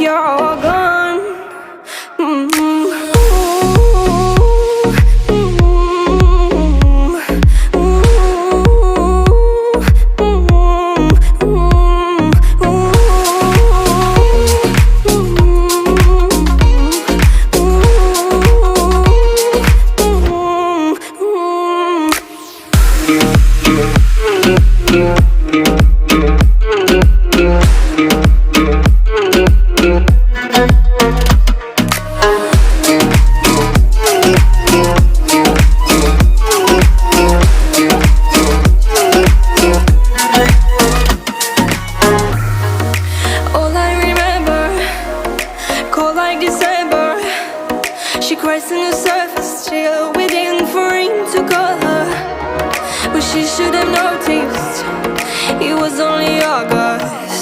you're all gone. December, she cries on the surface, chill, waiting for him to call her. But she should have noticed it was only August.